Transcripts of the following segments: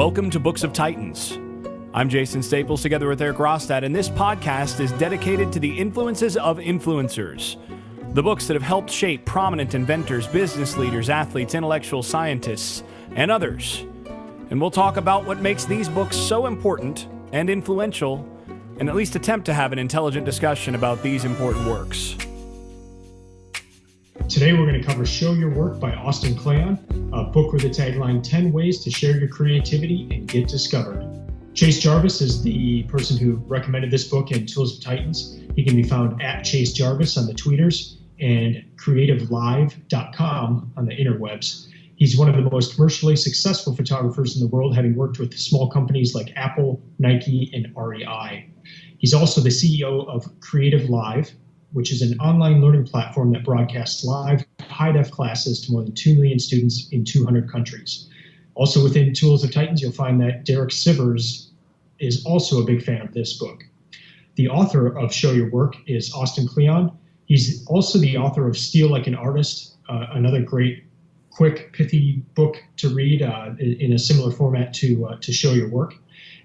Welcome to Books of Titans. I'm Jason Staples together with Erik Rostad, and this podcast is dedicated to the influences of influencers. The books that have helped shape prominent inventors, business leaders, athletes, intellectual scientists, and others. And we'll talk about what makes these books so important and influential, and at least attempt to have an intelligent discussion about these important works. Today we're going to cover Show Your Work by Austin Kleon, a book with the tagline 10 Ways to Share Your Creativity and Get Discovered. Chase Jarvis is the person who recommended this book in Tools of Titans. He can be found at Chase Jarvis on the tweeters and creativelive.com on the interwebs. He's one of the most commercially successful photographers in the world, having worked with small companies like Apple, Nike, and REI. He's also the CEO of Creative Live, which is an online learning platform that broadcasts live, high-def classes to more than 2 million students in 200 countries. Also within Tools of Titans, you'll find that Derek Sivers is also a big fan of this book. The author of Show Your Work is Austin Kleon. He's also the author of Steal Like an Artist, another great, quick, pithy book to read in a similar format to Show Your Work.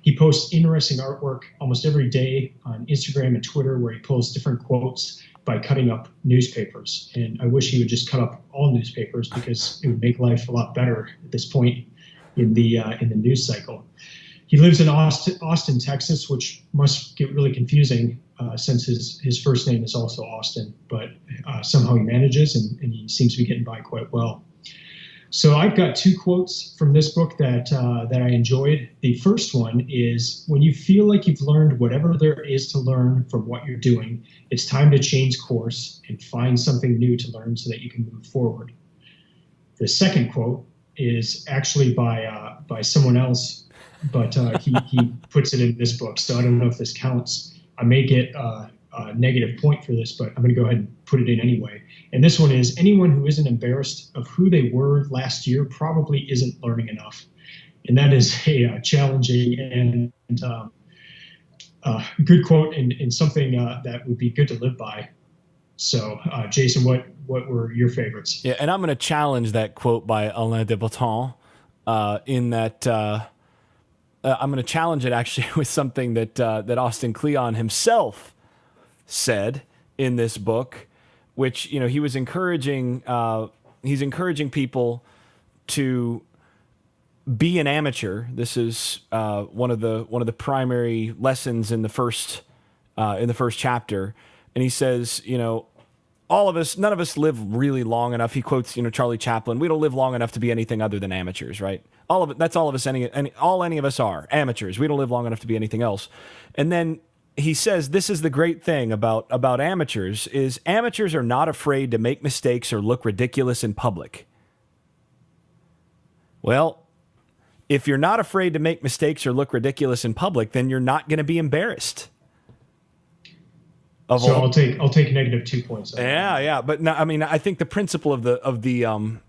He posts interesting artwork almost every day on Instagram and Twitter, where he pulls different quotes by cutting up newspapers. And I wish he would just cut up all newspapers, because it would make life a lot better at this point in the news cycle. He lives in Austin, Texas, which must get really confusing since his first name is also Austin, but somehow he manages and he seems to be getting by quite well. So I've got 2 quotes from this book that I enjoyed. The first one is, when you feel like you've learned whatever there is to learn from what you're doing, it's time to change course and find something new to learn so that you can move forward. The second quote is actually by someone else, but he puts it in this book, so I don't know if this counts. I may get a negative point for this, but I'm going to go ahead and put it in anyway. And this one is, anyone who isn't embarrassed of who they were last year probably isn't learning enough. And that is a challenging and good quote, and something that would be good to live by. So, Jason, what were your favorites? Yeah, and I'm going to challenge that quote by Alain de Botton in that I'm going to challenge it actually with something that Austin Kleon himself said in this book, which, he was encouraging. He's encouraging people to be an amateur. This is one of the primary lessons in the first chapter. And he says, all of us, none of us live really long enough. He quotes, Charlie Chaplin. We don't live long enough to be anything other than amateurs, right? All of it. That's all of us. Any of us are amateurs. We don't live long enough to be anything else. And then he says, this is the great thing about amateurs, is amateurs are not afraid to make mistakes or look ridiculous in public. Well, if you're not afraid to make mistakes or look ridiculous in public, then you're not going to be embarrassed. I'll take -2 points. Yeah. But no, I mean, I think the principle of that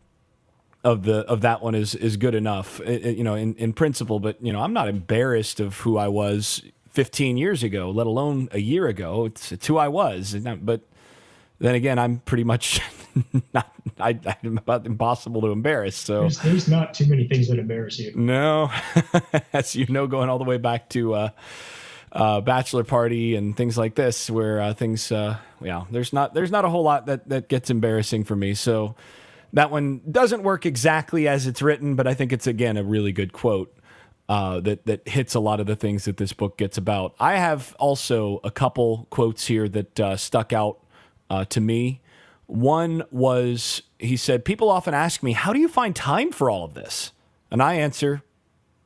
one is good enough, in principle. But I'm not embarrassed of who I was 15 years ago, let alone a year ago. It's who I was. But then again, I'm pretty much I'm about impossible to embarrass. So there's not too many things that embarrass you. No, as going all the way back to bachelor party and things like this, where there's not a whole lot that gets embarrassing for me. So that one doesn't work exactly as it's written, but I think it's, again, a really good quote that hits a lot of the things that this book gets about. I have also a couple quotes here that stuck out to me. One was, he said, people often ask me, how do you find time for all of this? And I answer,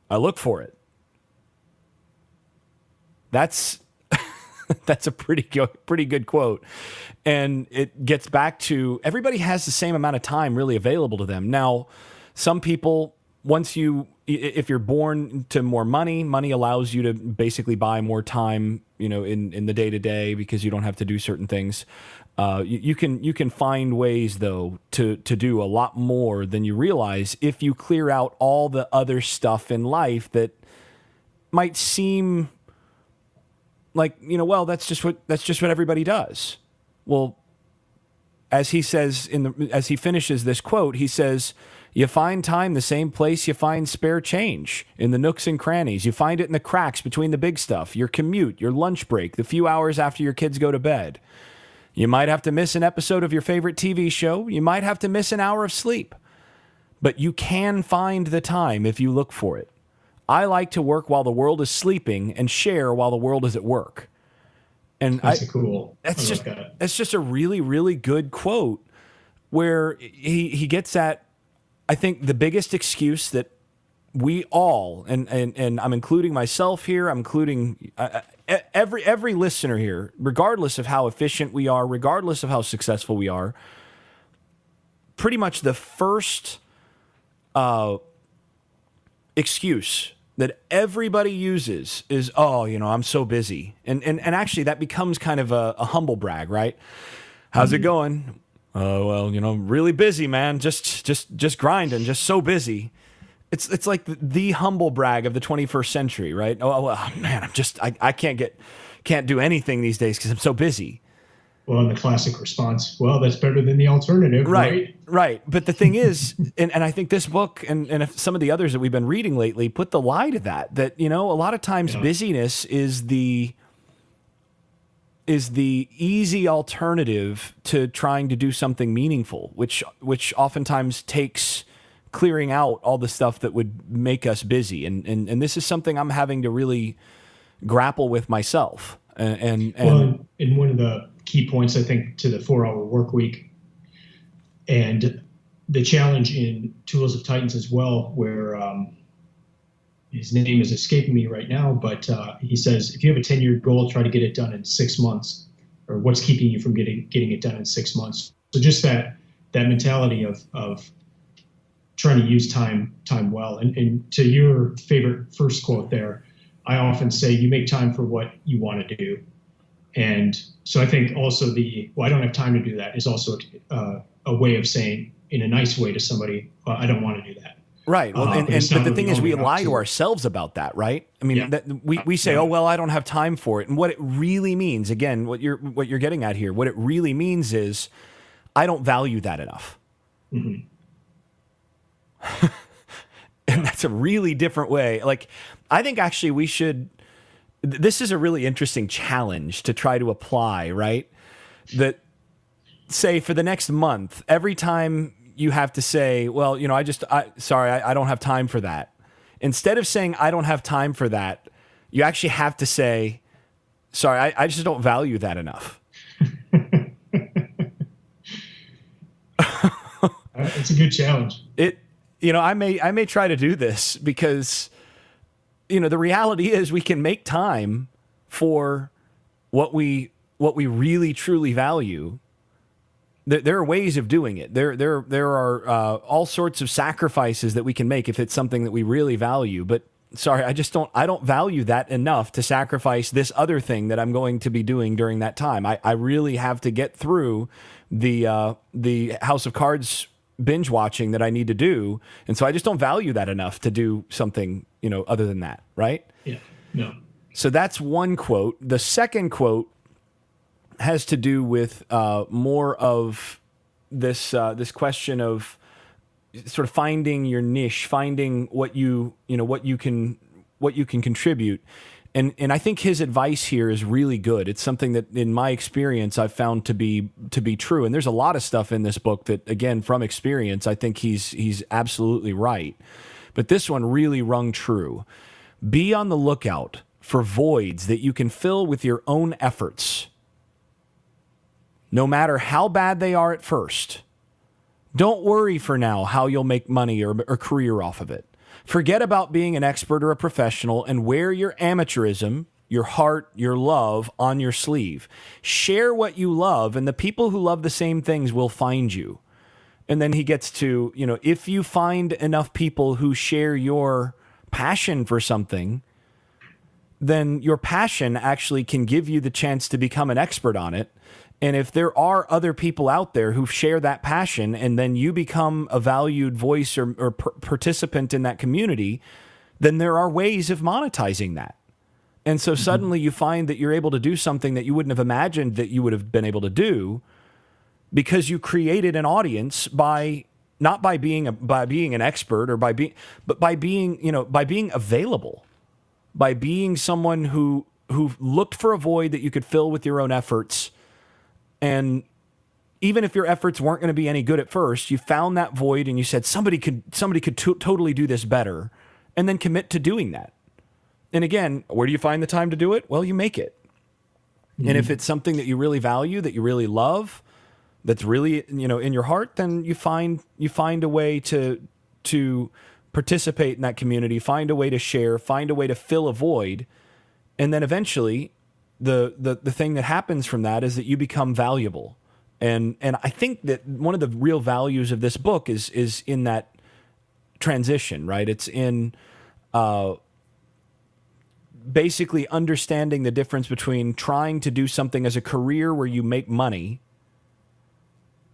I look for it. That's a pretty good quote. And it gets back to, everybody has the same amount of time really available to them. Now, some people, if you're born to more money allows you to basically buy more time, in the day-to-day, because you don't have to do certain things. You can find ways, though, to do a lot more than you realize if you clear out all the other stuff in life that might seem like, that's just what everybody does. Well, as he says as he finishes this quote, he says, You find time the same place you find spare change, in the nooks and crannies. You find it in the cracks between the big stuff, your commute, your lunch break, the few hours after your kids go to bed. You might have to miss an episode of your favorite TV show. You might have to miss an hour of sleep. But you can find the time if you look for it. I like to work while the world is sleeping and share while the world is at work. And that's cool. That's just a really, really good quote where he gets at, I think, the biggest excuse that we all, and I'm including myself here, I'm including every listener here, regardless of how efficient we are, regardless of how successful we are, pretty much the first excuse that everybody uses is, oh, I'm so busy. And actually that becomes kind of a humble brag, right? How's it going? Oh, well, really busy, man. Just grinding, just so busy. It's like the humble brag of the 21st century, right? Oh, well, man, I can't do anything these days because I'm so busy. Well, and the classic response, well, that's better than the alternative, right? Right. But the thing is, and I think this book and some of the others that we've been reading lately put the lie to that, a lot of times busyness is the easy alternative to trying to do something meaningful, which oftentimes takes clearing out all the stuff that would make us busy. And this is something I'm having to really grapple with myself. And one of the key points, I think, to the 4-hour work week and the challenge in Tools of Titans as well, where his name is escaping me right now, but he says, if you have a 10-year goal, try to get it done in 6 months, or what's keeping you from getting it done in 6 months. So just that mentality of trying to use time well. And to your favorite first quote there, I often say you make time for what you want to do. And so I think also I don't have time to do that is also a way of saying in a nice way to somebody, well, I don't want to do that. Right. Well, but the thing is, we lie to ourselves about that, right? I mean, we say, oh, well, I don't have time for it. And what it really means, again, what you're getting at here, what it really means is I don't value that enough. Mm-hmm. And that's a really different way. Like, I think actually this is a really interesting challenge to try to apply, right? That, say, for the next month, every time you have to say, well, I don't have time for that. Instead of saying, I don't have time for that, you actually have to say, sorry, I just don't value that enough. It's a good challenge. I may try to do this because, the reality is we can make time for what we really truly value. There are ways of doing it. There are all sorts of sacrifices that we can make if it's something that we really value. But sorry, I don't value that enough to sacrifice this other thing that I'm going to be doing during that time. I really have to get through the House of Cards binge watching that I need to do. And so I just don't value that enough to do something, other than that. Right? Yeah. No. So that's one quote. The second quote has to do with more of this question of sort of finding your niche, finding what you can contribute. And I think his advice here is really good. It's something that, in my experience, I've found to be true. And there's a lot of stuff in this book that, again, from experience, I think he's absolutely right. But this one really rung true. Be on the lookout for voids that you can fill with your own efforts, no matter how bad they are at first. Don't worry for now how you'll make money or career off of it. Forget about being an expert or a professional and wear your amateurism, your heart, your love on your sleeve. Share what you love, and the people who love the same things will find you. And then he gets to, if you find enough people who share your passion for something, then your passion actually can give you the chance to become an expert on it. And if there are other people out there who share that passion, and then you become a valued voice or participant in that community, then there are ways of monetizing that. And so suddenly you find that you're able to do something that you wouldn't have imagined that you would have been able to do, because you created an audience by not by being an expert or but by being, by being available, by being someone who looked for a void that you could fill with your own efforts. And even if your efforts weren't going to be any good at first, you found that void and you said, somebody could totally do this better, and then commit to doing that. And again, where do you find the time to do it? Well, you make it. Mm-hmm. And if it's something that you really value, that you really love, that's really, in your heart, then you find a way to participate in that community, find a way to share, find a way to fill a void. And then eventually the thing that happens from that is that you become valuable. And I think that one of the real values of this book is in that transition, right? It's in basically understanding the difference between trying to do something as a career where you make money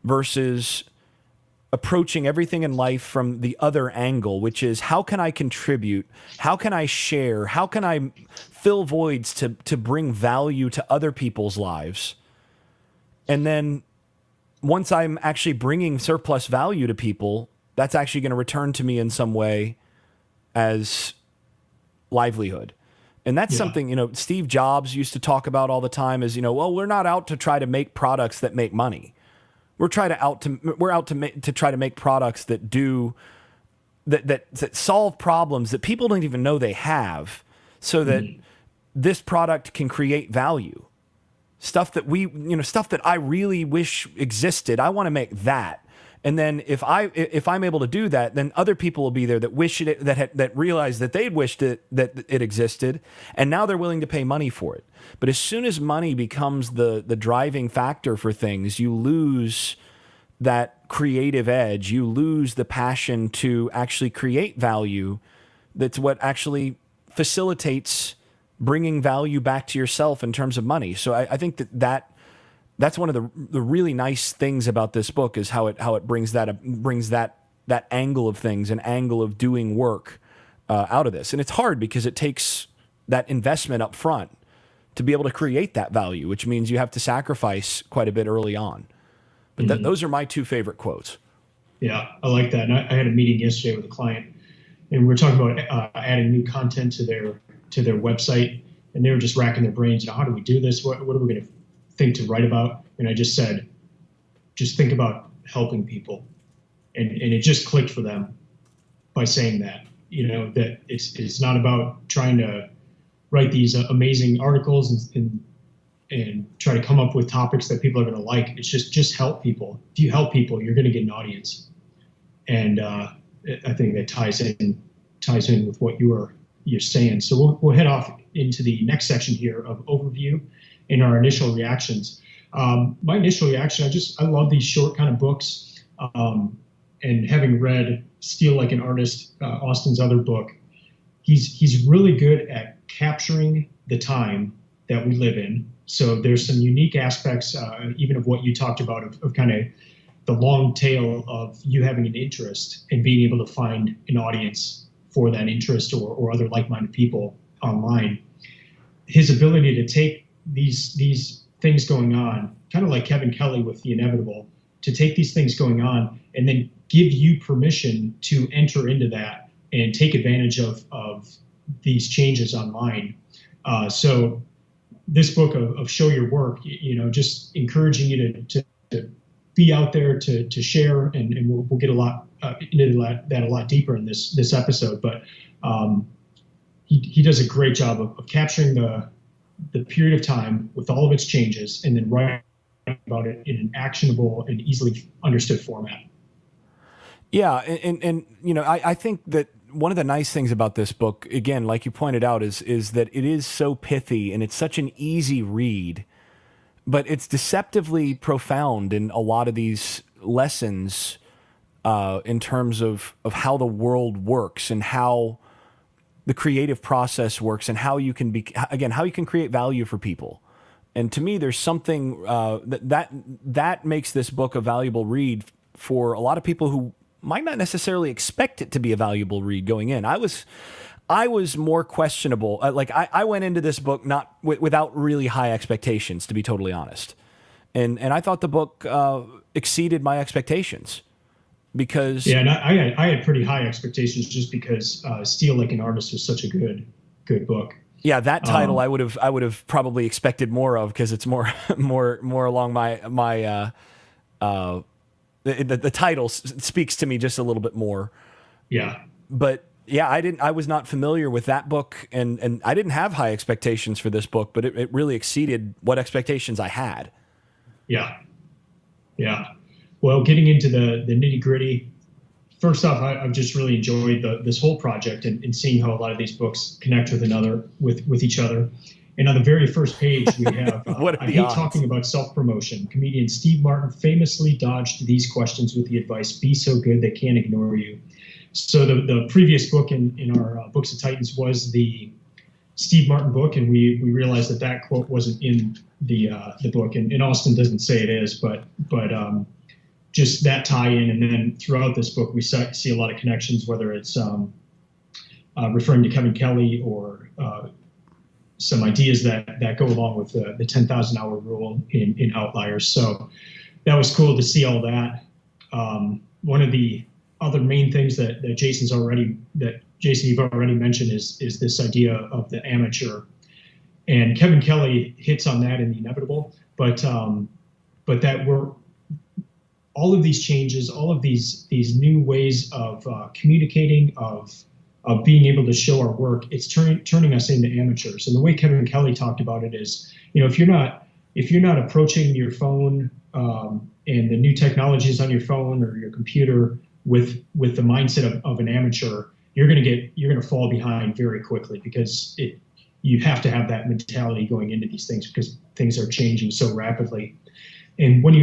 versus approaching everything in life from the other angle, which is, how can I contribute? How can I share? How can I fill voids to bring value to other people's lives? And then once I'm actually bringing surplus value to people, that's actually going to return to me in some way as livelihood. And that's something, Steve Jobs used to talk about all the time is, well, we're not out to try to make products that make money. We're out to try to make products that do that solve problems that people don't even know they have, so that this product can create value. Stuff that stuff that I really wish existed. I want to make that. And then if I'm able to do that, then other people will be there that wish it, that realize that they'd wished that it existed, and now they're willing to pay money for it. But as soon as money becomes the driving factor for things, you lose that creative edge. You lose the passion to actually create value. That's what actually facilitates bringing value back to yourself in terms of money. So I think that's one of the really nice things about this book is how it brings that angle of things, an angle of doing work out of this. And it's hard because it takes that investment up front to be able to create that value, which means you have to sacrifice quite a bit early on. But those are my two favorite quotes. Yeah, I like that. And I had a meeting yesterday with a client, and we were talking about adding new content to their website, and they were just racking their brains. How do we do this? What are we going to think to write about? And I just said, just think about helping people. And it just clicked for them by saying that, that it's not about trying to write these amazing articles and try to come up with topics that people are going to like. It's just help people. If you help people, you're going to get an audience. And I think that ties in with what you're saying. So we'll head off into the next section here of overview and our initial reactions. My initial reaction, I love these short kind of books. And having read Steal Like an Artist, Austin's other book, he's really good at capturing the time that we live in. So there's some unique aspects, even of what you talked about, of kind of the long tail of you having an interest and being able to find an audience for that interest or other like-minded people online. His ability to take these things going on, kind of like Kevin Kelly with The Inevitable, to take these things going on and then give you permission to enter into that and take advantage of these changes online. So this book of Show Your Work, just encouraging you to be out there, to share, and we'll get a lot into that a lot deeper in this episode. But he does a great job of capturing the period of time with all of its changes, and then writing about it in an actionable and easily understood format. Yeah, and I think that one of the nice things about this book, again, like you pointed out, is that it is so pithy and it's such an easy read, but it's deceptively profound in a lot of these lessons in terms of how the world works and how the creative process works and how you can create value for people. And to me, there's something that makes this book a valuable read for a lot of people who might not necessarily expect it to be a valuable read going in. I was more questionable. I went into this book not without really high expectations, to be totally honest. And I thought the book exceeded my expectations. because Yeah, and I had pretty high expectations just because Steal Like an Artist was such a good book. yeah, that title I would have probably expected more of, because it's more more along my the title speaks to me just a little bit more. Yeah. But yeah, I was not familiar with that book, and I didn't have high expectations for this book, but it really exceeded what expectations I had. Yeah. Yeah. Well, getting into the nitty gritty, first off, I've just really enjoyed this whole project and seeing how a lot of these books connect with each other. And on the very first page, we have, What are I the hate odds? talking about self-promotion. Comedian Steve Martin famously dodged these questions with the advice, be so good they can't ignore you. So the previous book in our Books of Titans was the Steve Martin book, and we realized that quote wasn't in the book, and Austin doesn't say it is, but just that tie-in, and then throughout this book we see a lot of connections, whether it's referring to Kevin Kelly or some ideas that go along with the 10,000 hour rule in Outliers. So that was cool to see all that. One of the other main things that Jason you've already mentioned is this idea of the amateur, and Kevin Kelly hits on that in The Inevitable, but that we're all of these changes, all of these new ways of communicating, of being able to show our work, it's turning us into amateurs. And the way Kevin Kelly talked about it is, if you're not approaching your phone and the new technologies on your phone or your computer with the mindset of an amateur, you're gonna fall behind very quickly, because you have to have that mentality going into these things, because things are changing so rapidly. And when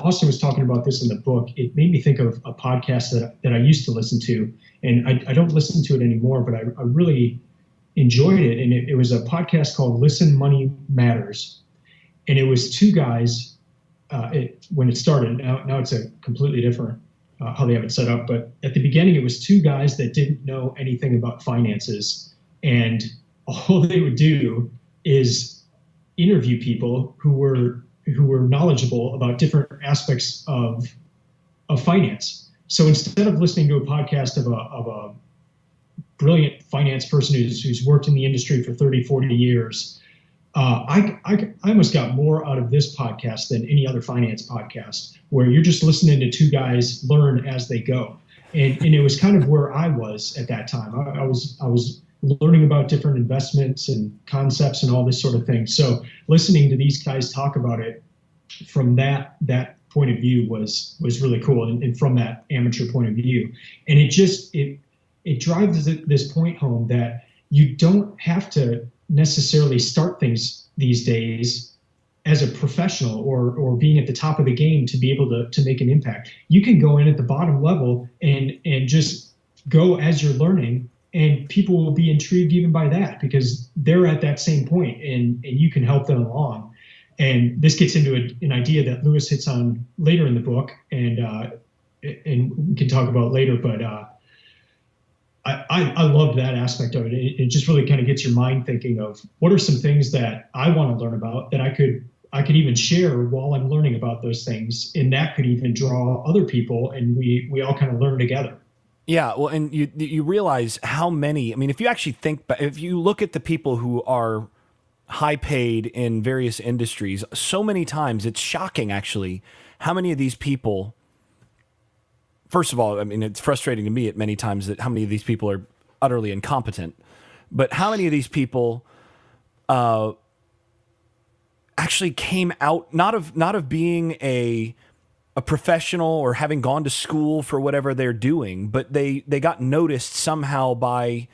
Austin was talking about this in the book, it made me think of a podcast that I used to listen to, and I don't listen to it anymore, but I really enjoyed it. And it was a podcast called Listen, Money Matters. And it was two guys, when it started, now it's a completely different how they have it set up. But at the beginning, it was two guys that didn't know anything about finances. And all they would do is interview people who were knowledgeable about different aspects of finance. So instead of listening to a podcast of a brilliant finance person who's worked in the industry for 30, 40 years, I almost got more out of this podcast than any other finance podcast, where you're just listening to two guys learn as they go. And it was kind of where I was at that time. I was learning about different investments and concepts and all this sort of thing. So listening to these guys talk about it from that point of view was really cool, and from that amateur point of view. And it drives this point home that you don't have to necessarily start things these days as a professional or being at the top of the game to be able to make an impact. You can go in at the bottom level and just go as you're learning, and people will be intrigued even by that, because they're at that same point, and you can help them along. And this gets into an idea that Lewis hits on later in the book, and we can talk about later, but I loved that aspect of it. It just really kind of gets your mind thinking of what are some things that I want to learn about that I could even share while I'm learning about those things, and that could even draw other people, and we all kind of learn together. Yeah, well, and you realize how many. I mean, if you look at the people who are high paid in various industries, so many times it's shocking, actually, how many of these people. First of all, I mean, it's frustrating to me at many times that how many of these people are utterly incompetent, but how many of these people actually came out not of being a professional or having gone to school for whatever they're doing, but they got noticed somehow by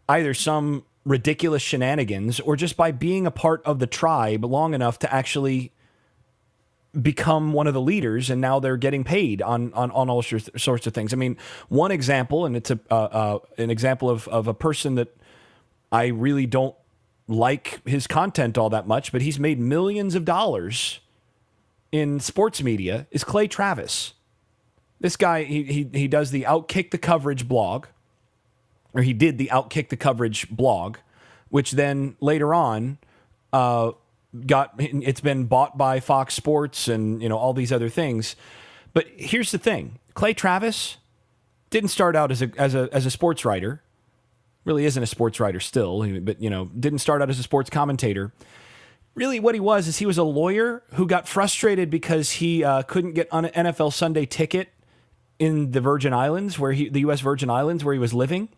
either some ridiculous shenanigans or just by being a part of the tribe long enough to actually become one of the leaders, and now they're getting paid on all sorts of things. I mean, one example, and it's an example of a person that I really don't like his content all that much, but he's made millions of dollars in sports media, is Clay Travis. This guy, he does the Outkick the Coverage blog, or he did the Outkick the Coverage blog, which then later on it's been bought by Fox Sports and all these other things. But here's the thing. Clay Travis didn't start out as a sports writer. Really isn't a sports writer still, but didn't start out as a sports commentator. Really, what he was a lawyer who got frustrated because he couldn't get an NFL Sunday ticket in the Virgin Islands, the U.S. Virgin Islands, where he was living.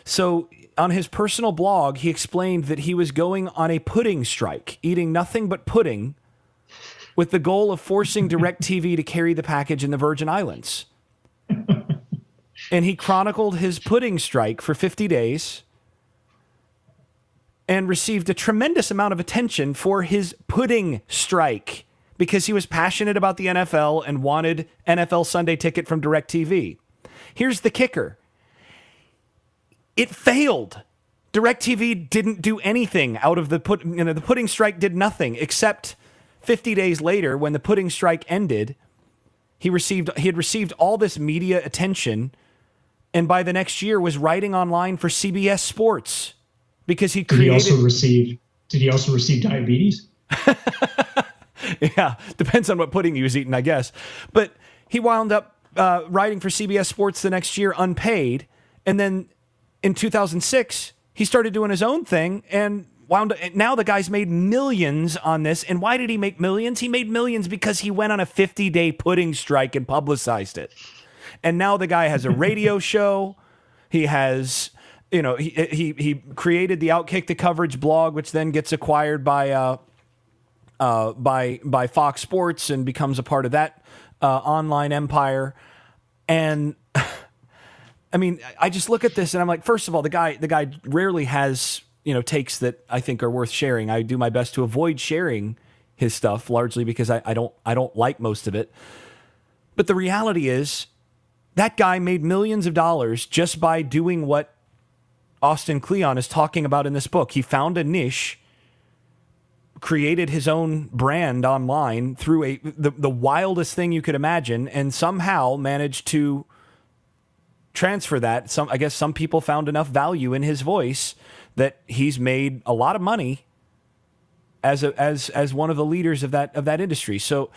So on his personal blog, he explained that he was going on a pudding strike, eating nothing but pudding, with the goal of forcing DirecTV to carry the package in the Virgin Islands. And he chronicled his pudding strike for 50 days and received a tremendous amount of attention for his pudding strike because he was passionate about the NFL and wanted NFL Sunday ticket from DirecTV. Here's the kicker. It failed. DirecTV didn't do anything out of the pudding strike did nothing except 50 days later when the pudding strike ended, he had received all this media attention, and by the next year was writing online for CBS Sports because he created. Did he also receive diabetes? Yeah, depends on what pudding he was eating, I guess. But he wound up writing for CBS Sports the next year unpaid, and then in 2006 he started doing his own thing and now the guy's made millions on this. And why did he make millions? He made millions because he went on a 50-day pudding strike and publicized it. And now the guy has a radio show. He has, he created the Outkick the Coverage blog, which then gets acquired by Fox Sports and becomes a part of that online empire. And I mean, I just look at this and I'm like, first of all, the guy rarely has takes that I think are worth sharing. I do my best to avoid sharing his stuff, largely because I don't like most of it. But the reality is that guy made millions of dollars just by doing what Austin Kleon is talking about in this book. He found a niche, created his own brand online through the wildest thing you could imagine, and somehow managed to transfer that. I guess some people found enough value in his voice that he's made a lot of money as one of the leaders of that industry. So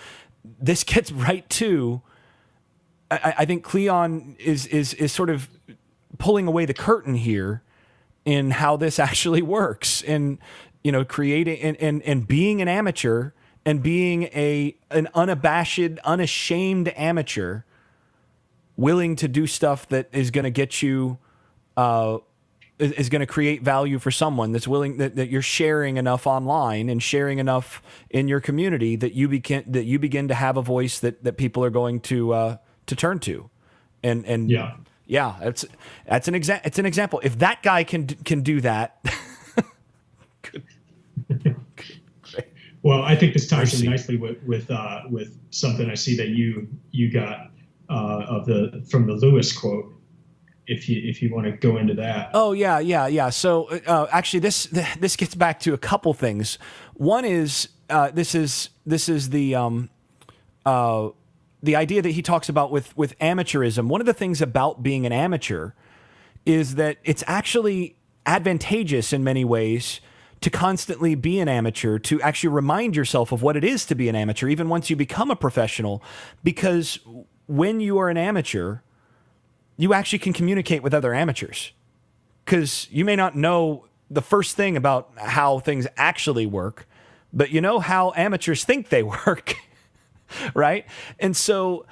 this gets right to, I think Kleon is sort of pulling away the curtain here in how this actually works, and creating and being an amateur and being an unabashed, unashamed amateur, willing to do stuff that is going to get you. Is going to create value for someone that's willing that you're sharing enough online and sharing enough in your community that you begin to have a voice that people are going to turn to, and it's an example. If that guy can do that, well, I think this ties in nicely with something I see that you got from the Lewis quote. If you want to go into that. Oh yeah. So actually, this gets back to a couple things. One is this is the idea that he talks about with amateurism. One of the things about being an amateur is that it's actually advantageous in many ways to constantly be an amateur, to actually remind yourself of what it is to be an amateur, even once you become a professional, because when you are an amateur, you actually can communicate with other amateurs, because you may not know the first thing about how things actually work, but you know how amateurs think they work, right? And so,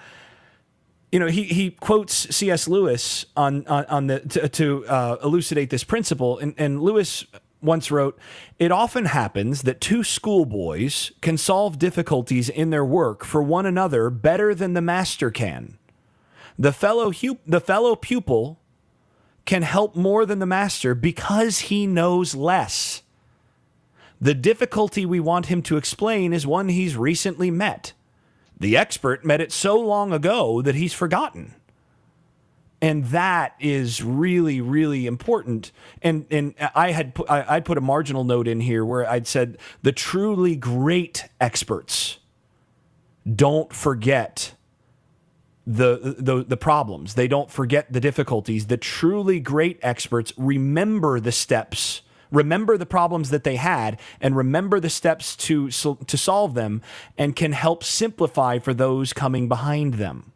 he quotes C.S. Lewis to elucidate this principle, and Lewis once wrote, "It often happens that two schoolboys can solve difficulties in their work for one another better than the master can. The fellow pupil can help more than the master because he knows less. The difficulty we want him to explain is one he's recently met. The expert met it so long ago that he's forgotten." And that is really, really important. And I'd put a marginal note in here where I'd said the truly great experts don't forget the problems. They don't forget the difficulties. The truly great experts remember the steps, remember the problems that they had, and remember the steps to solve them, and can help simplify for those coming behind them.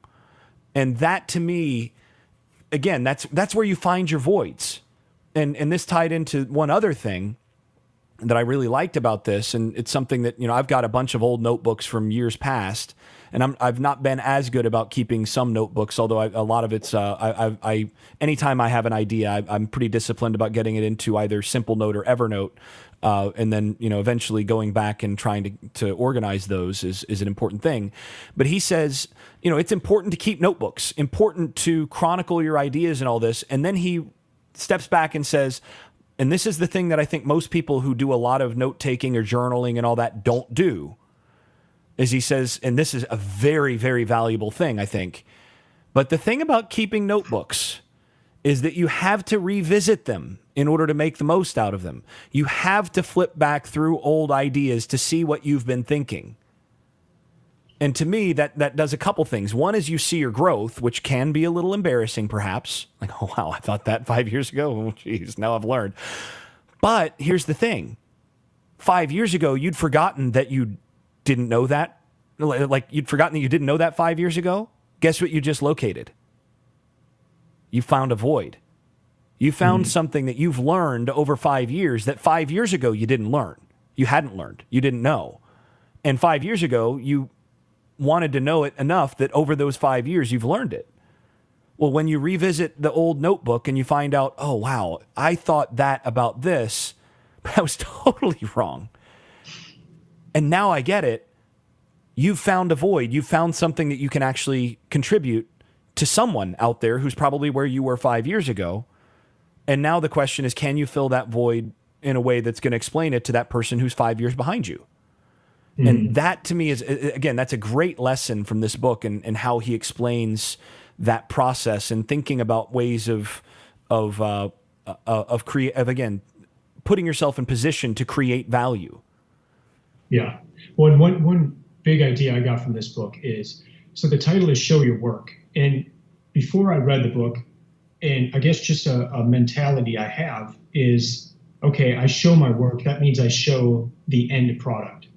And that to me, again, that's where you find your voids. And this tied into one other thing that I really liked about this, and it's something that, I've got a bunch of old notebooks from years past, and I've not been as good about keeping some notebooks, although a lot of it's, anytime I have an idea, I'm pretty disciplined about getting it into either Simple Note or Evernote, and then, eventually going back and trying to organize those is an important thing. But he says, it's important to keep notebooks, important to chronicle your ideas and all this, and then he steps back and says, and this is the thing that I think most people who do a lot of note-taking or journaling and all that don't do, is he says, and this is a very, very valuable thing, I think, but the thing about keeping notebooks is that you have to revisit them in order to make the most out of them. You have to flip back through old ideas to see what you've been thinking. And to me, that does a couple things. One is you see your growth, which can be a little embarrassing, perhaps. Like, oh, wow, I thought that 5 years ago. Oh, geez, now I've learned. But here's the thing. 5 years ago, you'd forgotten that you didn't know that. Like, you'd forgotten that you didn't know that 5 years ago. Guess what you just located? You found a void. You found something that you've learned over 5 years that 5 years ago you didn't learn. You hadn't learned. You didn't know. And 5 years ago, you wanted to know it enough that over those 5 years, you've learned it. Well, when you revisit the old notebook and you find out, oh, wow, I thought that about this, but I was totally wrong. And now I get it. You've found a void. You've found something that you can actually contribute to someone out there who's probably where you were 5 years ago. And now the question is, can you fill that void in a way that's going to explain it to that person who's 5 years behind you? And that to me is, again, that's a great lesson from this book and how he explains that process and thinking about ways of again, putting yourself in position to create value. Yeah. Well, and one big idea I got from this book is, so the title is Show Your Work. And before I read the book, and I guess just a mentality I have is, okay, I show my work. That means I show the end product.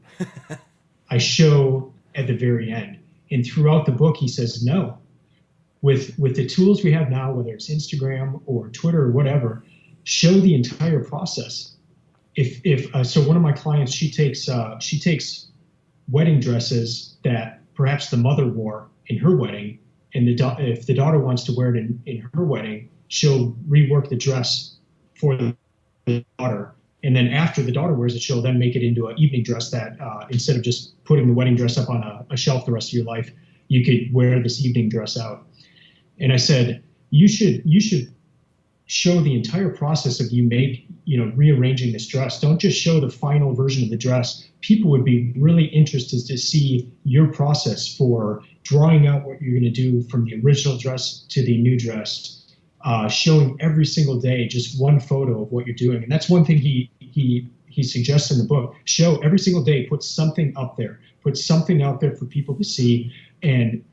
I show at the very end. And throughout the book, he says, no. With the tools we have now, whether it's Instagram or Twitter or whatever, show the entire process. So one of my clients, she takes wedding dresses that perhaps the mother wore in her wedding, and if the daughter wants to wear it in her wedding, she'll rework the dress for the daughter. And then after the daughter wears it, she'll then make it into an evening dress that instead of just putting the wedding dress up on a shelf the rest of your life, you could wear this evening dress out. And I said, you should show the entire process of rearranging this dress. Don't just show the final version of the dress. People would be really interested to see your process for drawing out what you're going to do from the original dress to the new dress. Showing every single day just one photo of what you're doing. And that's one thing he suggests in the book. Show every single day, put something up there, put something out there for people to see. And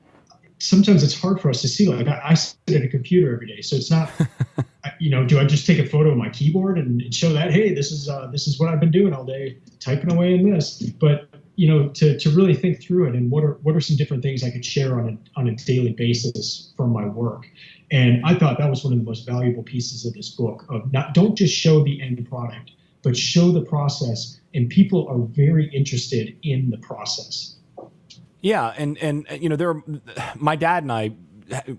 sometimes it's hard for us to see. Like I sit at a computer every day, so it's not, do I just take a photo of my keyboard and show that, hey, this is what I've been doing all day, typing away in this. But to really think through it and what are some different things I could share on a daily basis from my work. And I thought that was one of the most valuable pieces of this book of don't just show the end product, but show the process. And people are very interested in the process. Yeah. And my dad and I,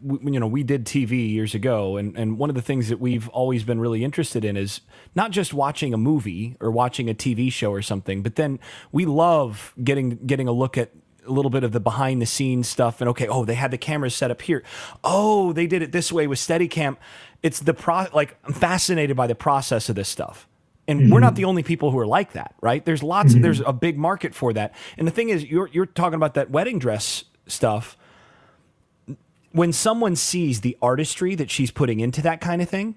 we did TV years ago. And one of the things that we've always been really interested in is not just watching a movie or watching a TV show or something, but then we love getting a look at a little bit of the behind the scenes stuff. And okay, they had the cameras set up here. Oh, they did it this way with Steadicam. It's I'm fascinated by the process of this stuff. And we're not the only people who are like that, right? There's there's a big market for that. And the thing is, you're talking about that wedding dress stuff. When someone sees the artistry that she's putting into that kind of thing,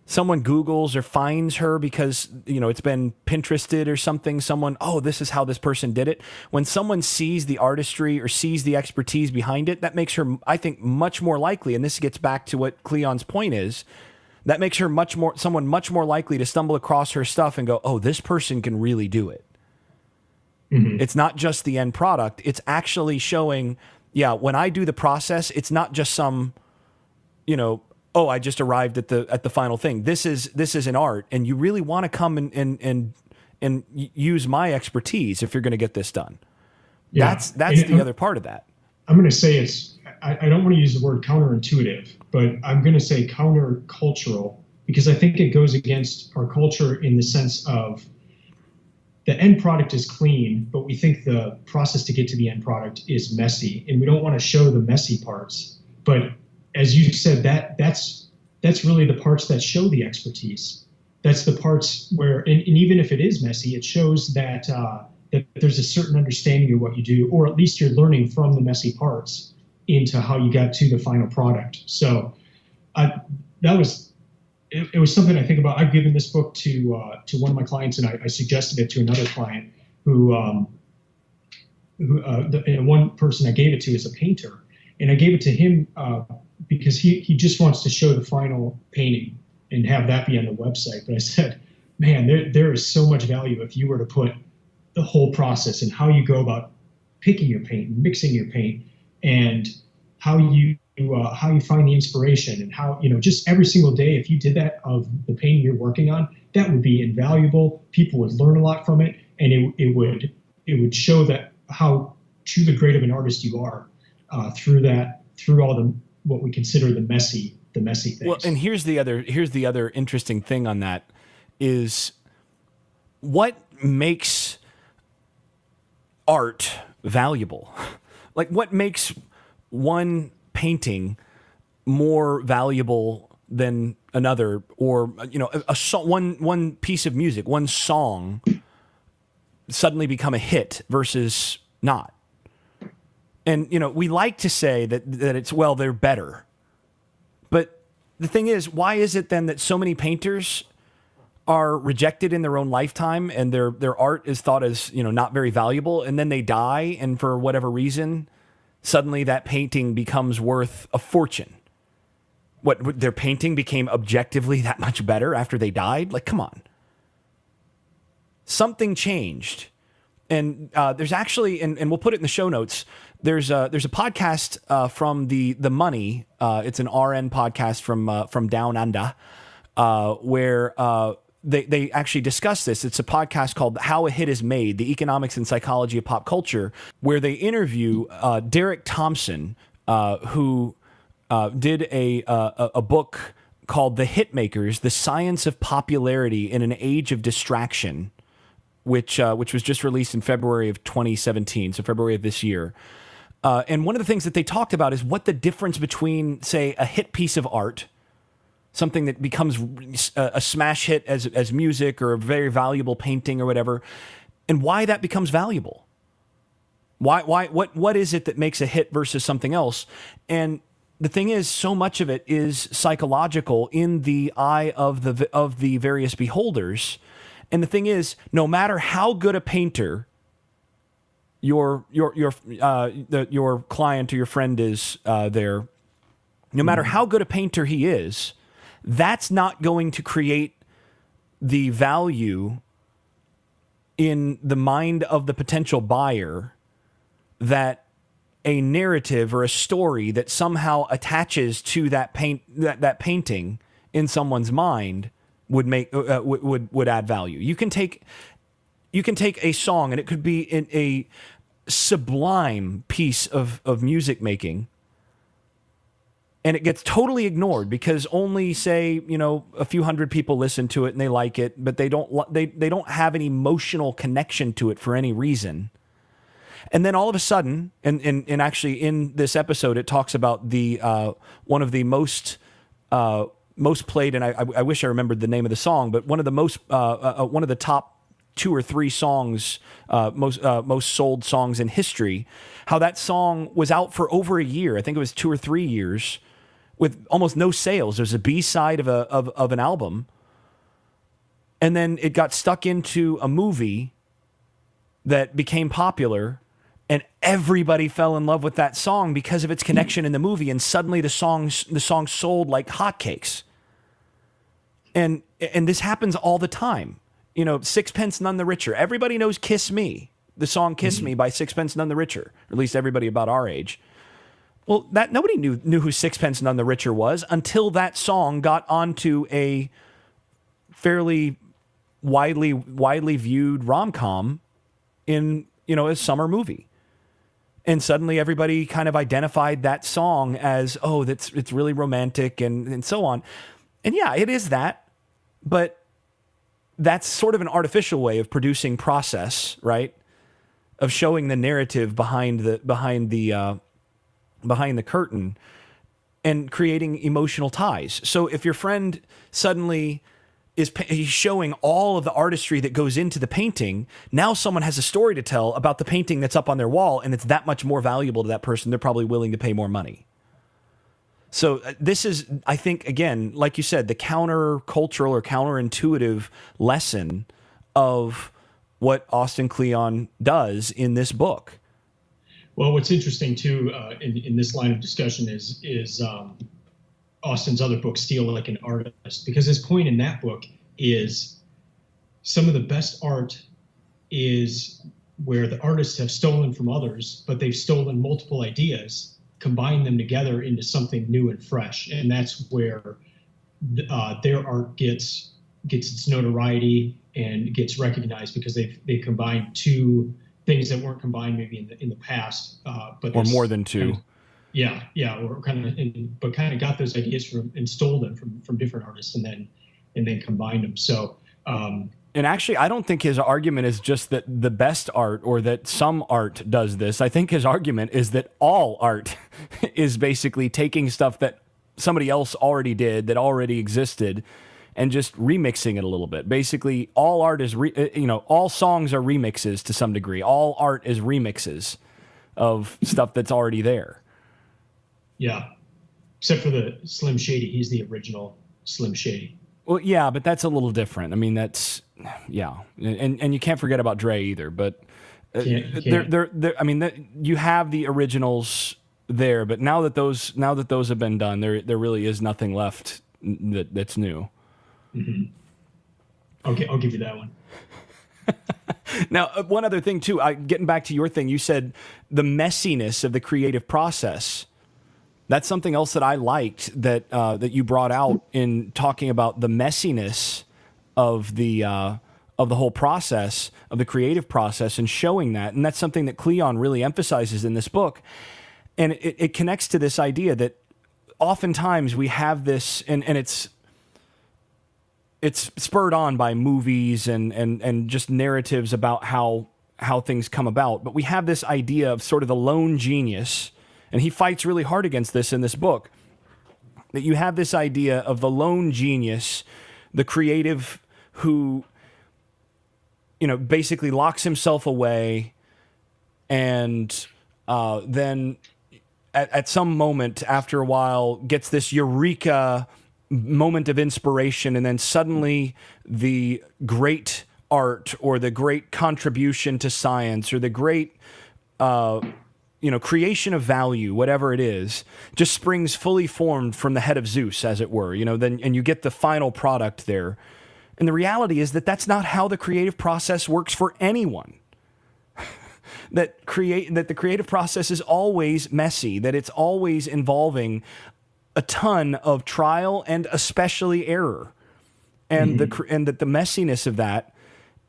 someone Googles or finds her because, it's been Pinterested or something. This is how this person did it. When someone sees the artistry or sees the expertise behind it, that makes her, I think, much more likely. And this gets back to what Kleon's point is. That makes her someone much more likely to stumble across her stuff and go, oh, this person can really do it. It's not just the end product. It's actually showing, yeah, when I do the process, it's not just some, oh, I just arrived at the final thing. This is an art, and you really want to come and use my expertise if you're going to get this done. Yeah. That's the other part of that. I'm going to say I don't want to use the word counterintuitive, but I'm going to say countercultural, because I think it goes against our culture in the sense of the end product is clean, but we think the process to get to the end product is messy, and we don't want to show the messy parts. But as you said, that's really the parts that show the expertise. That's the parts where, and even if it is messy, it shows that that there's a certain understanding of what you do, or at least you're learning from the messy parts into how you got to the final product. So it was something I think about. I've given this book to one of my clients, and I suggested it to another client and one person I gave it to is a painter, and I gave it to him because he just wants to show the final painting and have that be on the website. But I said, man, there is so much value if you were to put the whole process and how you go about picking your paint, mixing your paint, and how you find the inspiration, and how, just every single day, if you did that of the painting you're working on, that would be invaluable. People would learn a lot from it, and it would show that how truly great of an artist you are through all what we consider the messy things. Well, and here's the other interesting thing on that is what makes art valuable. Like, what makes one painting more valuable than another, or one piece of music, one song suddenly become a hit versus not. And we like to say that it's, well, they're better. But the thing is, why is it then that so many painters are rejected in their own lifetime, and their art is thought as, not very valuable, and then they die, and for whatever reason, suddenly that painting becomes worth a fortune? What, their painting became objectively that much better after they died? Like, come on. Something changed. And there's actually, and we'll put it in the show notes, there's a podcast from the Money. It's an RN podcast from Down Under, where they actually discuss this. It's a podcast called How a Hit is Made, the Economics and Psychology of Pop Culture, where they interview Derek Thompson, who did a book called The Hitmakers, The Science of Popularity in an Age of Distraction, which was just released in February of 2017, so February of this year. And one of the things that they talked about is what the difference between, say, a hit piece of art, something that becomes a smash hit as music, or a very valuable painting or whatever, and why that becomes valuable. What is it that makes a hit versus something else? And the thing is, so much of it is psychological in the eye of the various beholders. And the thing is, no matter how good a painter your client or your friend is there, no matter how good a painter he is, that's not going to create the value in the mind of the potential buyer that a narrative or a story that somehow attaches to that painting in someone's mind would make would add value. You can take a song, and it could be in a sublime piece of music making, and it gets totally ignored because only, say, a few hundred people listen to it and they like it, but they don't have an emotional connection to it for any reason. And then all of a sudden, and actually in this episode, it talks about the one of the most played, and I wish I remembered the name of the song, but one of the top 2 or 3 songs, most sold songs in history, how that song was out for over a year. I think it was 2 or 3 years with almost no sales. It was a B-side of an album. And then it got stuck into a movie that became popular, and everybody fell in love with that song because of its connection in the movie. And suddenly the song sold like hotcakes. And this happens all the time. Sixpence None the Richer. Everybody knows Kiss Me, the song Kiss Me by Sixpence None the Richer, or at least everybody about our age. Well, that nobody knew who Sixpence None the Richer was until that song got onto a fairly widely viewed rom-com in, a summer movie. And suddenly everybody kind of identified that song as, oh, it's really romantic and so on. And yeah, it is that, but that's sort of an artificial way of producing process, right? Of showing the narrative behind the curtain and creating emotional ties. So if your friend suddenly he's showing all of the artistry that goes into the painting, now someone has a story to tell about the painting that's up on their wall, and it's that much more valuable to that person. They're probably willing to pay more money. So this is, I think, again, like you said, the counter-cultural or counterintuitive lesson of what Austin Kleon does in this book. Well, what's interesting too in this line of discussion is Austin's other book, Steal Like an Artist, because his point in that book is some of the best art is where the artists have stolen from others, but they've stolen multiple ideas, combined them together into something new and fresh, and that's where their art gets its notoriety and gets recognized, because they combined two things that weren't combined maybe in the past, but or more than two. Or kind of got those ideas from and stole them from different artists and then combined them. So, and actually, I don't think his argument is just that the best art or that some art does this. I think his argument is that all art is basically taking stuff that somebody else already did, that already existed, and just remixing it a little bit. Basically, all art is, all songs are remixes to some degree. All art is remixes of stuff that's already there. Yeah, except for the Slim Shady. He's the original Slim Shady. Well, yeah, but that's a little different. I mean, that's, yeah. And you can't forget about Dre either, but I mean, you have the originals there, but now that those have been done, there really is nothing left that's new. Mm-hmm. Okay, I'll give you that one. Now, one other thing too, getting back to your thing, you said the messiness of the creative process. That's something else that I liked that you brought out in talking about the messiness of the whole process, of the creative process, and showing that. And that's something that Kleon really emphasizes in this book. And it connects to this idea that oftentimes we have this, and it's spurred on by movies and just narratives about how things come about. But we have this idea of sort of the lone genius, and he fights really hard against this in this book, that you have this idea of the lone genius, the creative who, basically locks himself away and then at some moment after a while gets this eureka moment of inspiration, and then suddenly the great art or the great contribution to science or the great creation of value, whatever it is, just springs fully formed from the head of Zeus, as it were, and you get the final product there. And the reality is that that's not how the creative process works for anyone. that the creative process is always messy, that it's always involving a ton of trial and especially error. And and that the messiness of that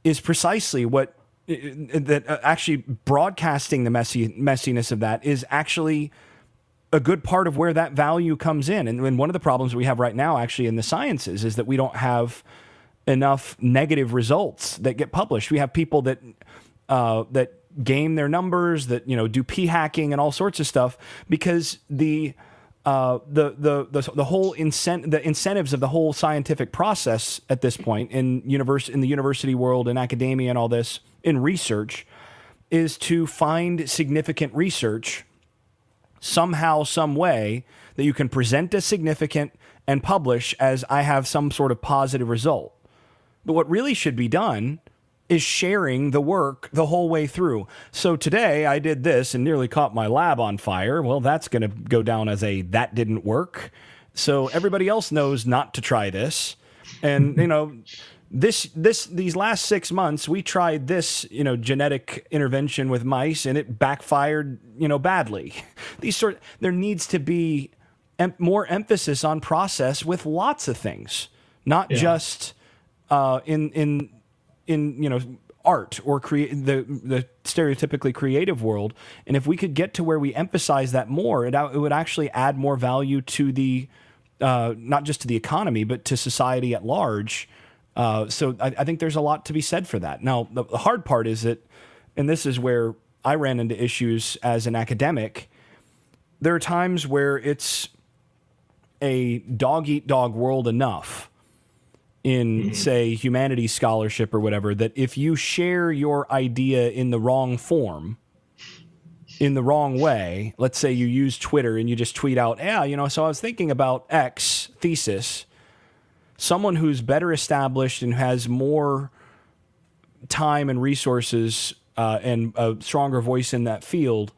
is precisely what actually broadcasting the messiness of that is actually a good part of where that value comes in. And one of the problems we have right now actually in the sciences is that we don't have enough negative results that get published. We have people that game their numbers, that do p-hacking and all sorts of stuff, because the whole the incentives of the whole scientific process at this point in the university world, in academia and all this, in research, is to find significant research somehow, some way that you can present as significant and publish as I have some sort of positive result. But what really should be done is sharing the work the whole way through. So today I did this and nearly caught my lab on fire. Well, that's going to go down as that didn't work. So everybody else knows not to try this. And, these last 6 months, we tried this, genetic intervention with mice, and it backfired, badly. There needs to be more emphasis on process with lots of things, not just in art or the stereotypically creative world. And if we could get to where we emphasize that more, it would actually add more value to the not just to the economy, but to society at large. So I think there's a lot to be said for that. Now, the hard part is that, and this is where I ran into issues as an academic, there are times where it's a dog-eat-dog world enough in, say, humanities scholarship or whatever, that if you share your idea in the wrong form, in the wrong way, let's say you use Twitter and you just tweet out, so I was thinking about X thesis, someone who's better established and has more time and resources and a stronger voice in that field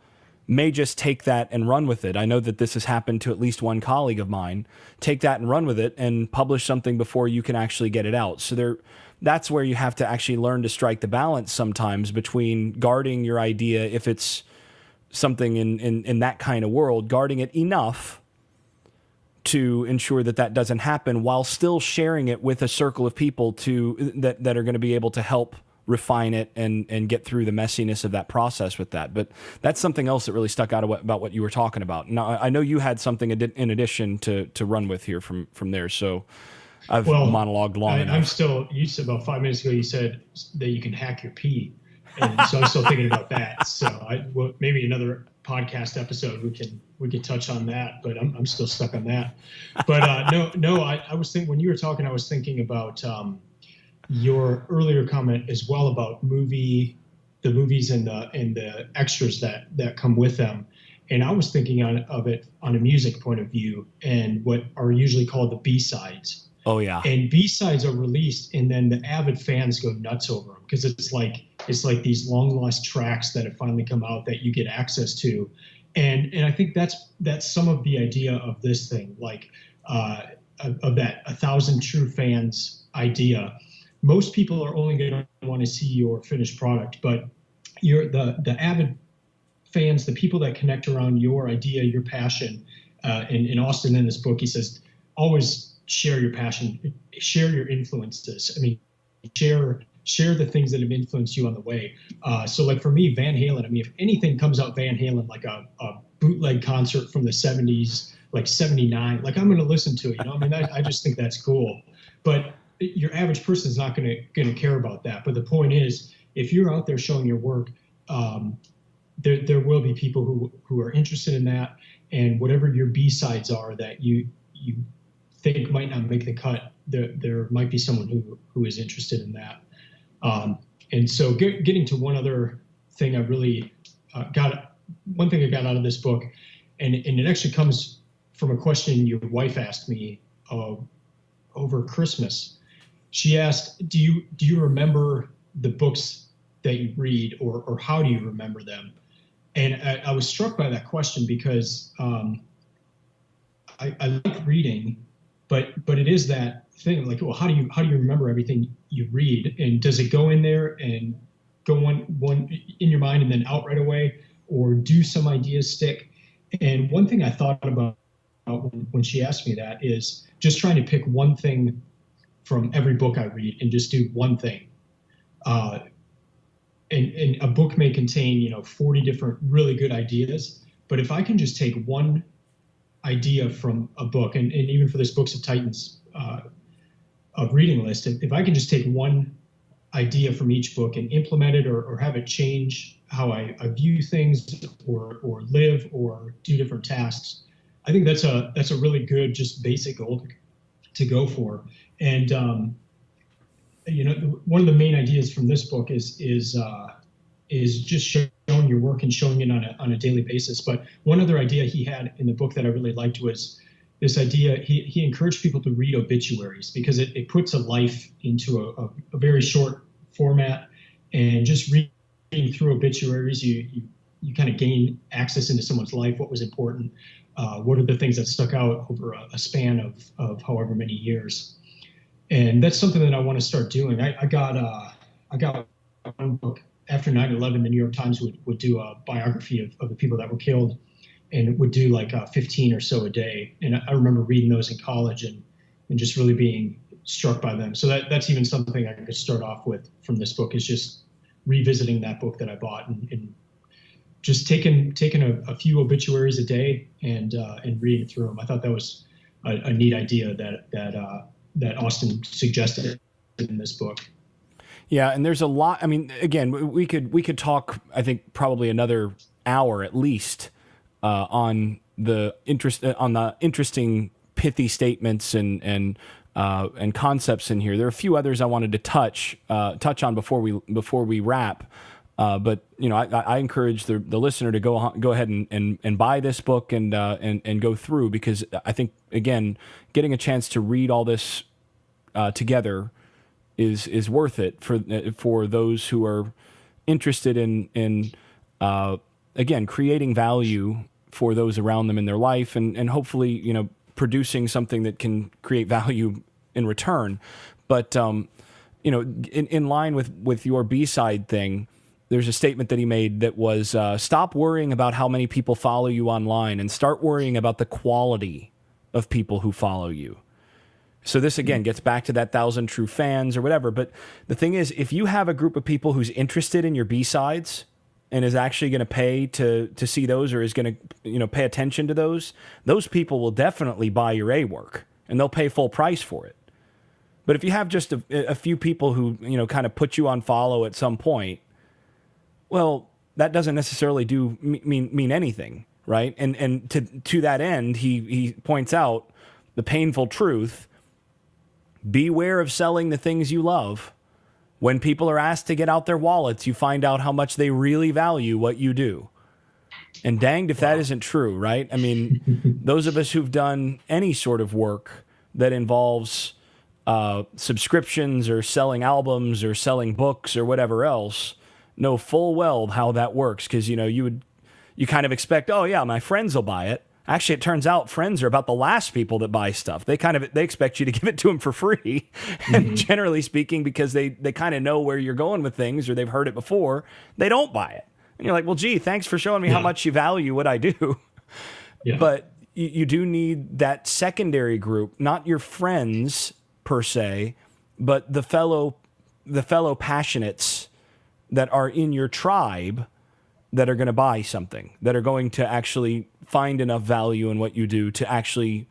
may just take that and run with it. I know that this has happened to at least one colleague of mine. Take that and run with it and publish something before you can actually get it out. So that's where you have to actually learn to strike the balance sometimes between guarding your idea, if it's something in that kind of world, guarding it enough to ensure that doesn't happen while still sharing it with a circle of people that are going to be able to help refine it and get through the messiness of that process with that. But that's something else that really stuck out about what you were talking about. Now, I know you had something in addition to run with here from there. So I've monologued long enough. I'm still, you said about 5 minutes ago, you said that you can hack your pee. And so I'm still thinking about that. So maybe another podcast episode, we can touch on that, but I'm still stuck on that. But I was thinking, when you were talking, I was thinking about your earlier comment as well about the movies and the extras that come with them. And I was thinking of it on a music point of view and what are usually called the B-sides. Oh yeah. And B-sides are released and then the avid fans go nuts over them because it's like these long lost tracks that have finally come out that you get access to. And I think that's some of the idea of this thing, like of that 1,000 true fans idea. Most people are only going to want to see your finished product, but the avid fans, the people that connect around your idea, your passion. In Austin, in this book, he says, always share your passion, share your influences. I mean, share the things that have influenced you on the way. So like for me, Van Halen, I mean, if anything comes out Van Halen, like a bootleg concert from the 70s, like 79, like I'm going to listen to it. I mean, I just think that's cool. But your average person is not going to care about that. But the point is, if you're out there showing your work, there will be people who are interested in that, and whatever your B-sides are that you think might not make the cut, there might be someone who is interested in that. And so getting to one other thing, I really one thing I got out of this book, and it actually comes from a question your wife asked me over Christmas. She asked, do you remember the books that you read, or how do you remember them? And I was struck by that question because I like reading, but it is that thing, like, well, how do you remember everything you read? And does it go in there and go one in your mind and then out right away, or do some ideas stick? And one thing I thought about when she asked me that is just trying to pick one thing from every book I read and just do one thing. And a book may contain, 40 different really good ideas, but if I can just take one idea from a book, and even for this Books of Titans reading list, if I can just take one idea from each book and implement it or have it change how I view things or live or do different tasks, I think that's a really good, just basic goal to go for. And one of the main ideas from this book is just showing your work and showing it on a daily basis. But one other idea he had in the book that I really liked was this idea. He encouraged people to read obituaries because it puts a life into a very short format, and just reading through obituaries, you kind of gain access into someone's life, what was important, what are the things that stuck out over a span of however many years. And that's something that I want to start doing. I got one book after 9/11. The New York Times would do a biography of the people that were killed, and would do like 15 or so a day. And I remember reading those in college and just really being struck by them. So that's even something I could start off with from this book, is just revisiting that book that I bought and just taking a few obituaries a day and reading through them. I thought that was a neat idea that Austin suggested in this book. Yeah, and there's a lot. I mean, again, we could talk, I think, probably another hour at least on the interesting pithy statements and concepts in here. There are a few others I wanted to touch on before we wrap. But I encourage the listener to go ahead and buy this book and go through, because I think, again, getting a chance to read all this together is worth it for those who are interested in again, creating value for those around them in their life, and hopefully producing something that can create value in return. But in line with your B-side thing, there's a statement that he made that was, stop worrying about how many people follow you online and start worrying about the quality of people who follow you. So this, again, gets back to that 1,000 true fans or whatever. But the thing is, if you have a group of people who's interested in your B-sides and is actually going to pay to see those, or is going to pay attention to those people will definitely buy your A work, and they'll pay full price for it. But if you have just a few people who kind of put you on follow at some point, well, that doesn't necessarily mean anything, right? And to that end, he points out the painful truth: beware of selling the things you love. When people are asked to get out their wallets, you find out how much they really value what you do. And danged if that isn't true, right? I mean, those of us who've done any sort of work that involves subscriptions or selling albums or selling books or whatever else know full well how that works, because you kind of expect, oh yeah, my friends will buy it. Actually, it turns out friends are about the last people that buy stuff. They expect you to give it to them for free. And generally speaking, because they kind of know where you're going with things, or they've heard it before, they don't buy it. And you're like, well, gee, thanks for showing me how much you value what I do. Yeah. But you do need that secondary group, not your friends per se, but the fellow passionates that are in your tribe that are going to buy something, that are going to actually find enough value in what you do to actually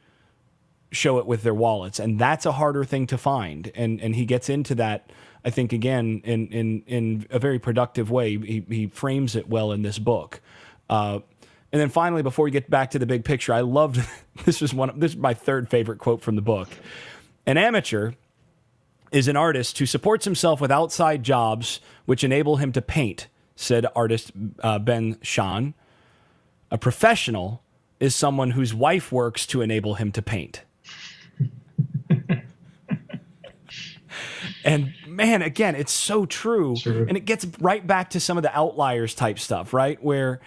show it with their wallets. And that's a harder thing to find. And he gets into that, I think, again, in a very productive way. He frames it well in this book. And then finally, before we get back to the big picture, I loved, this is my third favorite quote from the book. An amateur is an artist who supports himself with outside jobs which enable him to paint, said artist Ben Shahn. A professional is someone whose wife works to enable him to paint. And man, again, it's so true. Sure. And it gets right back to some of the outliers type stuff, right? Where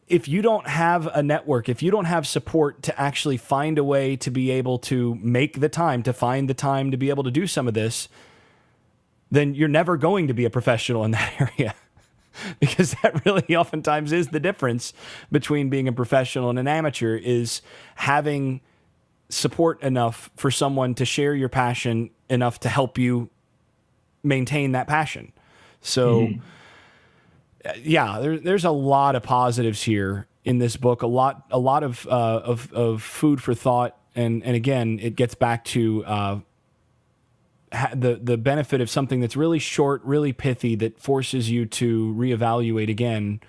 if you don't have a network, if you don't have support to actually find a way to be able to make the time, to find the time to be able to do some of this, then you're never going to be a professional in that area. Because that really oftentimes is the difference between being a professional and an amateur, is having support enough for someone to share your passion enough to help you maintain that passion. So, yeah, there's a lot of positives here in this book, a lot of food for thought. And again, it gets back to the benefit of something that's really short, really pithy, that forces you to reevaluate again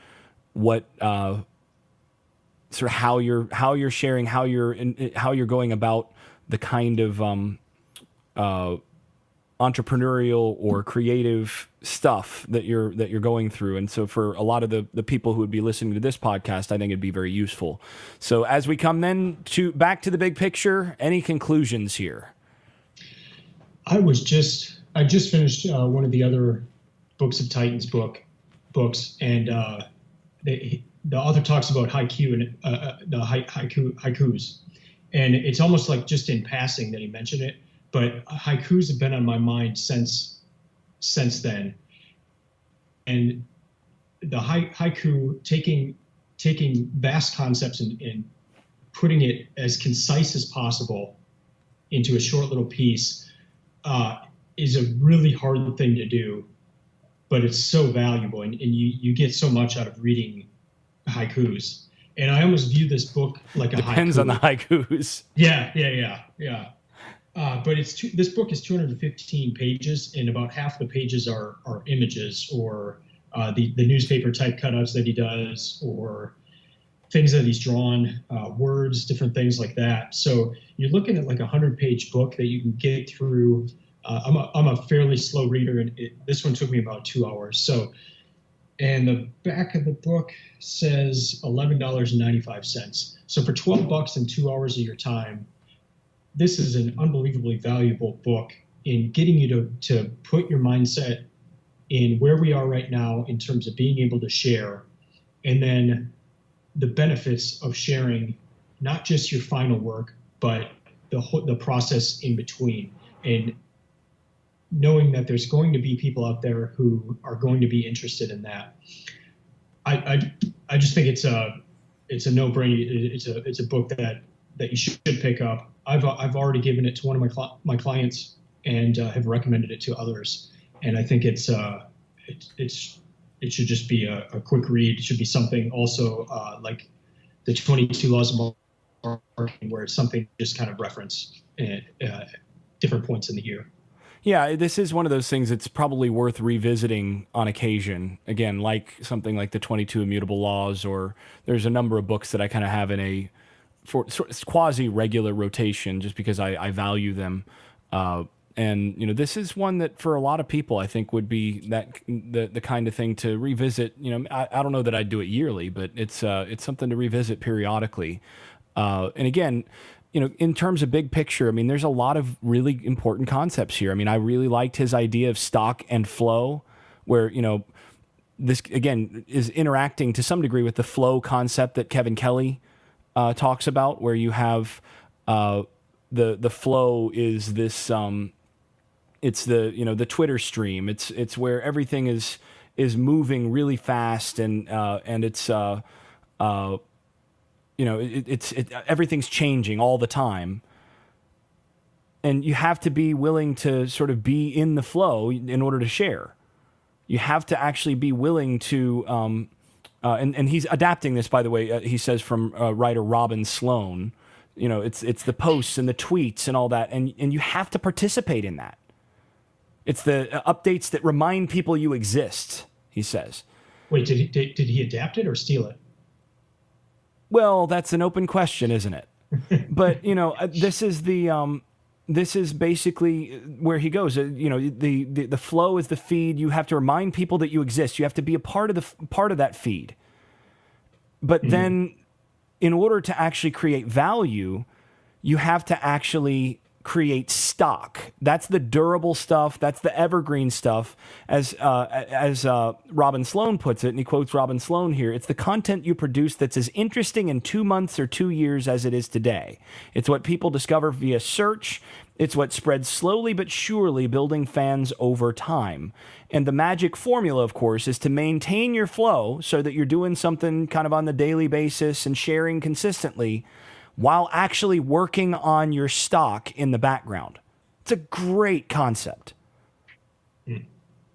what sort of how you're sharing, how you're going about the kind of entrepreneurial or creative stuff that you're going through. And so for a lot of the people who would be listening to this podcast, I think it'd be very useful. So as we come then back to the big picture, any conclusions here? I just finished one of the other Books of Titans books, and the author talks about haiku and the haikus, and it's almost like just in passing that he mentioned it, but haikus have been on my mind since then. And the haiku, taking vast concepts and putting it as concise as possible into a short little piece is a really hard thing to do, but it's so valuable, and you get so much out of reading haikus. And I almost view this book like a Depends haiku. on the haikus. Yeah. But this book is 215 pages, and about half the pages are images, or the newspaper type cutouts that he does, or things that he's drawn, words, different things like that. So you're looking at like 100-page book that you can get through. I'm a fairly slow reader, and this one took me about 2 hours. So, and the back of the book says $11.95. So for $12 and 2 hours of your time, this is an unbelievably valuable book in getting you to put your mindset in where we are right now in terms of being able to share, and then the benefits of sharing not just your final work, but the process in between, and knowing that there's going to be people out there who are going to be interested in that. I just think it's a no-brainer. It's a book that you should pick up. I've already given it to one of my clients and have recommended it to others. And I think it should just be a quick read. It should be something also like the 22 Laws of Marketing, where it's something just kind of reference at different points in the year. Yeah, this is one of those things that's probably worth revisiting on occasion. Again, like something like the 22 Immutable Laws, or there's a number of books that I kind of have in a quasi-regular rotation just because I value them. And, this is one that for a lot of people, I think would be the kind of thing to revisit. I don't know that I'd do it yearly, but it's something to revisit periodically. And again, in terms of big picture, there's a lot of really important concepts here. I really liked his idea of stock and flow, where, this, again, is interacting to some degree with the flow concept that Kevin Kelly talks about, where you have the flow is this, it's the Twitter stream. It's where everything is moving really fast, and it's everything's changing all the time, and you have to be willing to sort of be in the flow in order to share. You have to actually be willing to, and he's adapting this, by the way. He says from writer Robin Sloan. It's the posts and the tweets and all that, and you have to participate in that. It's the updates that remind people you exist, he says. Wait, did he adapt it or steal it? Well, that's an open question, isn't it? But, this is basically where he goes. The flow is the feed. You have to remind people that you exist. You have to be a part of that feed. But then in order to actually create value, you have to actually create stock. That's the durable stuff. That's the evergreen stuff. As Robin Sloan puts it, and he quotes Robin Sloan here, it's the content you produce that's as interesting in 2 months or 2 years as it is today. It's what people discover via search. It's what spreads slowly but surely, building fans over time. And the magic formula, of course, is to maintain your flow so that you're doing something kind of on the daily basis and sharing consistently, while actually working on your stock in the background. It's a great concept,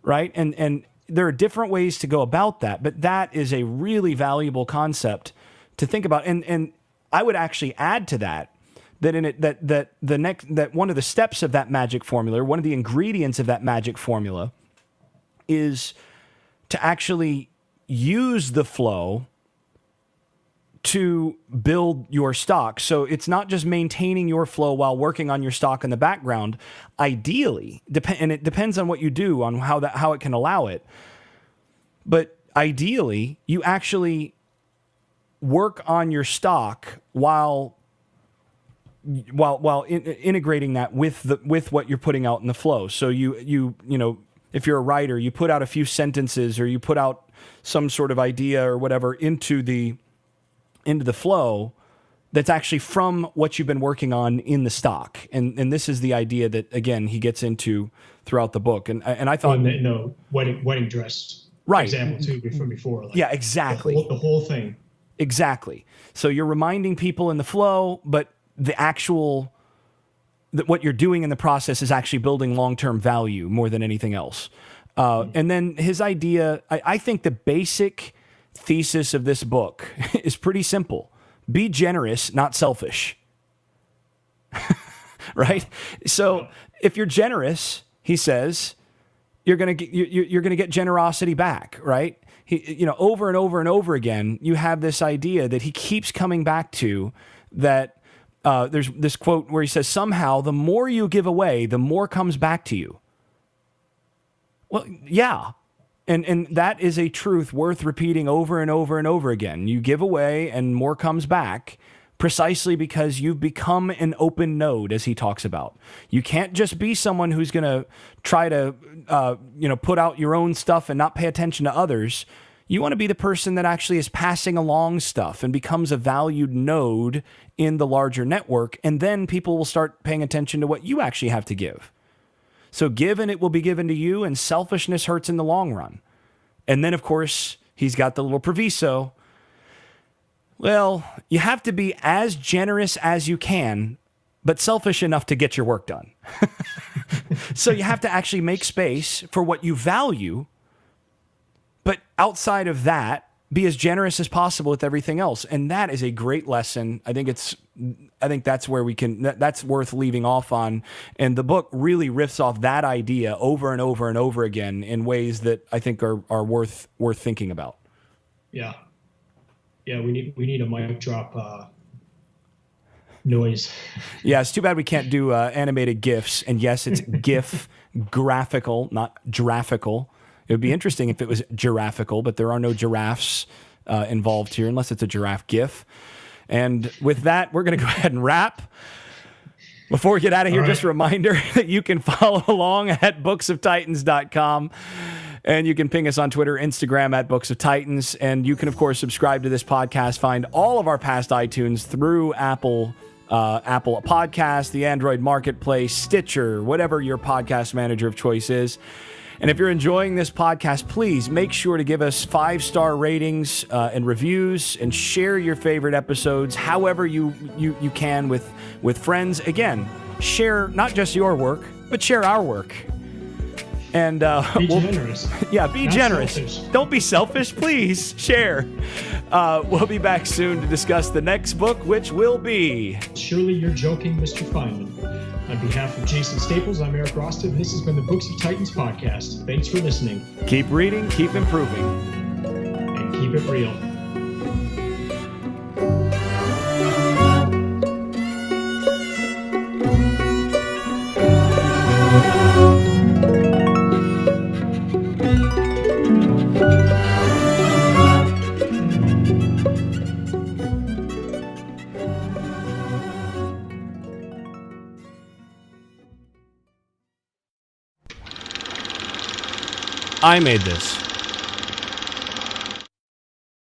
right? And there are different ways to go about that, but that is a really valuable concept to think about. And I would actually add to that that one of the steps of that magic formula, one of the ingredients of that magic formula, is to actually use the flow to build your stock. So it's not just maintaining your flow while working on your stock in the background. Ideally, and it depends on what you do, on how it can allow it. But ideally, you actually work on your stock while integrating that with what you're putting out in the flow. So you if you're a writer, you put out a few sentences, or you put out some sort of idea or whatever into the flow, that's actually from what you've been working on in the stock. And this is the idea that, again, he gets into throughout the book. And I thought... No, wedding dress right. example, too, from before. Like yeah, exactly. The whole thing. Exactly. So you're reminding people in the flow, but the actual... that what you're doing in the process is actually building long-term value more than anything else. And then his idea... I think the basic thesis of this book is pretty simple. Be generous, not selfish. Right? So if you're generous, he says, you're going to get generosity back, right? Over and over and over again, you have this idea that he keeps coming back to, that there's this quote where he says, somehow the more you give away, the more comes back to you. Well, yeah. And that is a truth worth repeating over and over and over again. You give away and more comes back, precisely because you've become an open node, as he talks about. You can't just be someone who's going to try to put out your own stuff and not pay attention to others. You want to be the person that actually is passing along stuff and becomes a valued node in the larger network. And then people will start paying attention to what you actually have to give. So give and it will be given to you, and selfishness hurts in the long run. And then, of course, he's got the little proviso. Well, you have to be as generous as you can, but selfish enough to get your work done. So you have to actually make space for what you value, but outside of that, be as generous as possible with everything else. And that is a great lesson. I think that's where that's worth leaving off on. And the book really riffs off that idea over and over and over again in ways that I think are worth thinking about. Yeah. Yeah. We need a mic drop noise. Yeah. It's too bad we can't do animated GIFs. And yes, it's GIF, graphical, not giraffical. It would be interesting if it was giraffical, but there are no giraffes involved here unless it's a giraffe GIF. And with that, we're going to go ahead and wrap. Before we get out of here, just a reminder that you can follow along at booksoftitans.com. And you can ping us on Twitter, Instagram at Books of Titans. And you can, of course, subscribe to this podcast, find all of our past iTunes through Apple Podcasts, the Android Marketplace, Stitcher, whatever your podcast manager of choice is. And if you're enjoying this podcast, please make sure to give us 5-star ratings and reviews, and share your favorite episodes however you can with friends. Again, share not just your work, but share our work. And be generous. Yeah, be not generous. Selfish. Don't be selfish, please. Share. We'll be back soon to discuss the next book, which will be... Surely You're Joking, Mr. Feynman. On behalf of Jason Staples, I'm Erik Rostad, and this has been the Books of Titans podcast. Thanks for listening. Keep reading, keep improving. And keep it real. I made this.